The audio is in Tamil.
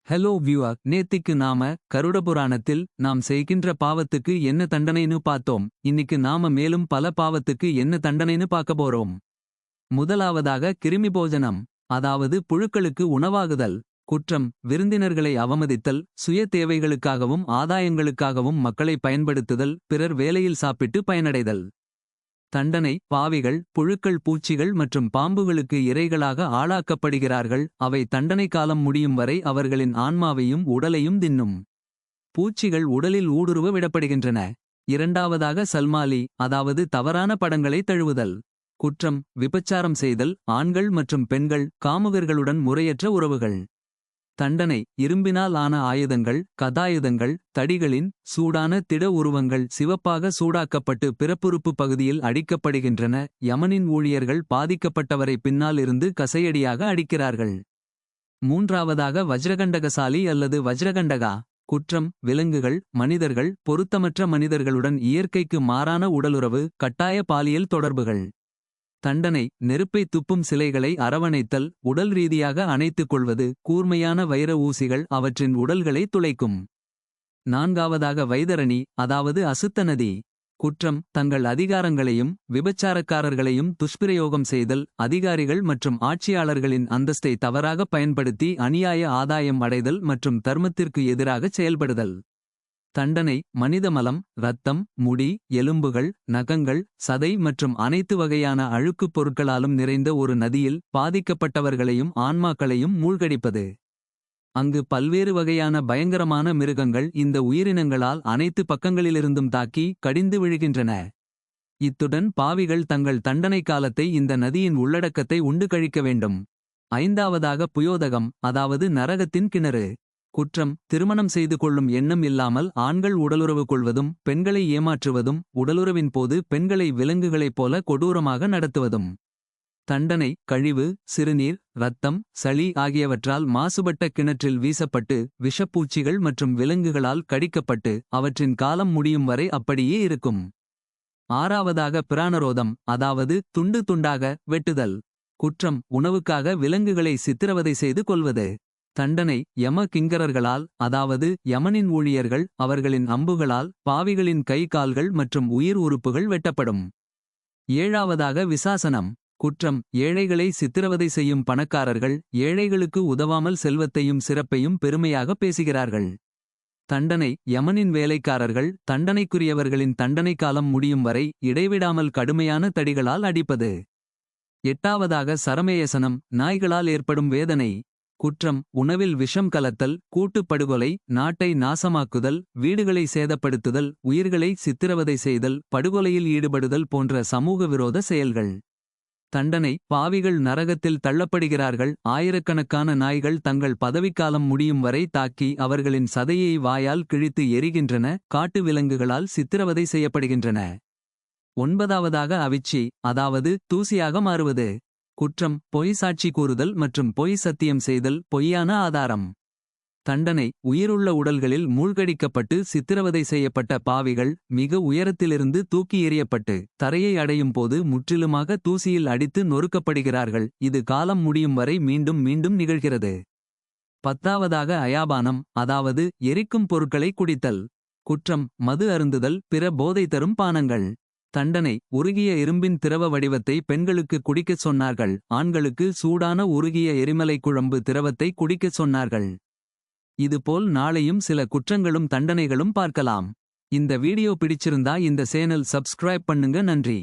ஹலோ வியூவர், நேத்திக்கு நாம கருடபுராணத்தில் நாம் செய்கின்ற பாவத்துக்கு என்ன தண்டனைன்னு பார்த்தோம். இன்னிக்கு நாம மேலும் பல பாவத்துக்கு என்ன தண்டனைன்னு பார்க்க போறோம். முதலாவதாக கிருமி போஜனம், அதாவது புழுக்களுக்கு உணவாகுதல். குற்றம்: விருந்தினர்களை அவமதித்தல், சுய தேவைகளுக்காகவும் ஆதாயங்களுக்காகவும் மக்களை பயன்படுத்துதல், பிறர் வேலையில் சாப்பிட்டு பயனடைதல். தண்டனை: பாவிகள் புழுக்கள், பூச்சிகள் மற்றும் பாம்புகளுக்கு இரைகளாக ஆளாக்கப்படுகிறார்கள். அவை தண்டனை காலம் முடியும் வரை அவர்களின் ஆன்மாவையும் உடலையும் தின்னும். பூச்சிகள் உடலில் ஊடுருவ விடப்படுகின்றன. இரண்டாவதாக சல்மாலி, அதாவது தவறான படங்களை தழுவுதல். குற்றம்: விபச்சாரம் செய்தல், ஆண்கள் மற்றும் பெண்கள், காமுகர்களுடன் முறையற்ற உறவுகள். தண்டனை: இரும்பினால் ஆன ஆயுதங்கள், கதாயுதங்கள், தடிகளின் சூடான திட உருவங்கள் சிவப்பாக சூடாக்கப்பட்டு பிறப்புறுப்பு பகுதியில் அடிக்கப்படுகின்றன. யமனின் ஊழியர்கள் பாதிக்கப்பட்டவரை பின்னால் இருந்து கசையடியாக அடிக்கிறார்கள். மூன்றாவதாக வஜ்ரகண்டகசாலி அல்லது வஜ்ரகண்டகா. குற்றம்: விலங்குகள், மனிதர்கள், பொருத்தமற்ற மனிதர்களுடன் இயற்கைக்கு மாறான உடலுறவு, கட்டாய பாலியல் தொடர்புகள். தண்டனை: நெருப்பை துப்பும் சிலைகளை அரவணைத்தல், உடல் ரீதியாக அணைத்துக் கொள்வது, கூர்மையான வைர ஊசிகள் அவற்றின் உடல்களை துளைக்கும். நான்காவதாக வைதரணி, அதாவது அசுத்த நதி. குற்றம்: தங்கள் அதிகாரங்களையும் விபச்சாரக்காரர்களையும் துஷ்பிரயோகம் செய்தல், அதிகாரிகள் மற்றும் ஆட்சியாளர்களின் அந்தஸ்தை தவறாக பயன்படுத்தி அநியாய ஆதாயம் அடைதல் மற்றும் தர்மத்திற்கு எதிராகச் செயல்படுதல். தண்டனை: மனித மலம், இரத்தம், முடி, எலும்புகள், நகங்கள், சதை மற்றும் அனைத்து வகையான அழுக்குப் பொருட்களாலும் நிறைந்த ஒரு நதியில் பாதிக்கப்பட்டவர்களையும் ஆன்மாக்களையும் மூழ்கடிப்பது. அங்கு பல்வேறு வகையான பயங்கரமான மிருகங்கள் இந்த உயிரினங்களால் அனைத்து பக்கங்களிலிருந்தும் தாக்கி கடிந்து விழுகின்றன. இத்துடன் பாவிகள் தங்கள் தண்டனை காலத்தை இந்த நதியின் உள்ளடக்கத்தை உண்டு கழிக்க வேண்டும். ஐந்தாவதாக புயோதகம், அதாவது நரகத்தின் கிணறு. குற்றம்: திருமணம் செய்து கொள்ளும் எண்ணம் இல்லாமல் ஆண்கள் உடலுறவு கொள்வதும், பெண்களை ஏமாற்றுவதும், உடலுறவின் போது பெண்களை விலங்குகளைப் போல கொடூரமாக நடத்துவதும். தண்டனை: கழிவு, சிறுநீர், இரத்தம், சளி ஆகியவற்றால் மாசுபட்ட கிணற்றில் வீசப்பட்டு, விஷப்பூச்சிகள் மற்றும் விலங்குகளால் கடிக்கப்பட்டு, அவற்றின் காலம் முடியும் வரை அப்படியே இருக்கும். ஆறாவதாக பிராணரோதம், அதாவது துண்டு துண்டாக வெட்டுதல். குற்றம்: உணவுக்காக விலங்குகளை சித்திரவதை செய்து கொல்வது. தண்டனை: யம கிங்கரர்களால், அதாவது யமனின் ஊழியர்கள், அவர்களின் அம்புகளால் பாவிகளின் கை, கால்கள் மற்றும் உயிர் உறுப்புகள் வெட்டப்படும். ஏழாவதாக விசாசனம். குற்றம்: ஏழைகளை சித்திரவதை செய்யும் பணக்காரர்கள் ஏழைகளுக்கு உதவாமல் செல்வத்தையும் சிறப்பையும் பெருமையாக பேசுகிறார்கள். தண்டனை: யமனின் வேலைக்காரர்கள் தண்டனைக்குரியவர்களின் தண்டனை காலம் முடியும் வரை இடைவிடாமல் கடுமையான தடிகளால் அடிப்பது. எட்டாவதாக சரமேயசனம், நாய்களால் ஏற்படும் வேதனை. குற்றம்: உணவில் விஷம் கலத்தல், கூட்டுப் படுகொலை, நாட்டை நாசமாக்குதல், வீடுகளை சேதப்படுத்துதல், உயிர்களை சித்திரவதை செய்தல், படுகொலையில் ஈடுபடுதல் போன்ற சமூக விரோத செயல்கள். தண்டனை: பாவிகள் நரகத்தில் தள்ளப்படுகிறார்கள். ஆயிரக்கணக்கான நாய்கள் தங்கள் பதவிக்காலம் முடியும் வரை தாக்கி அவர்களின் சதையை வாயால் கிழித்து எரிகின்றன. காட்டு விலங்குகளால் சித்திரவதை செய்யப்படுகின்றன. ஒன்பதாவதாக அவிச்சி, அதாவது தூசியாக மாறுவது. குற்றம்: பொய் சாட்சி கூறுதல் மற்றும் பொய் சத்தியம் செய்தல், பொய்யான ஆதாரம். தண்டனை: உயிருள்ள உடல்களில் மூழ்கடிக்கப்பட்டு சித்திரவதை செய்யப்பட்ட பாவிகள் மிக உயரத்திலிருந்து தூக்கி எறியப்பட்டு, தரையை அடையும் போது முற்றிலுமாக தூசியில் அடித்து நொறுக்கப்படுகிறார்கள். இது காலம் முடியும் வரை மீண்டும் மீண்டும் நிகழ்கிறது. பத்தாவதாக அயாபானம், அதாவது எரிக்கும் பொருட்களை குடித்தல். குற்றம்: மது அருந்துதல், பிற போதை தரும் பானங்கள். தண்டனை: உருகிய இரும்பின் திரவ வடிவத்தை பெண்களுக்கு குடிக்கச் சொன்னார்கள். ஆண்களுக்கு சூடான உருகிய எரிமலை குழம்பு திரவத்தை குடிக்கச் சொன்னார்கள். இதுபோல் நாளையும் சில குற்றங்களும் தண்டனைகளும் பார்க்கலாம். இந்த வீடியோ பிடிச்சிருந்தா இந்த சேனல் சப்ஸ்கிரைப் பண்ணுங்க. நன்றி.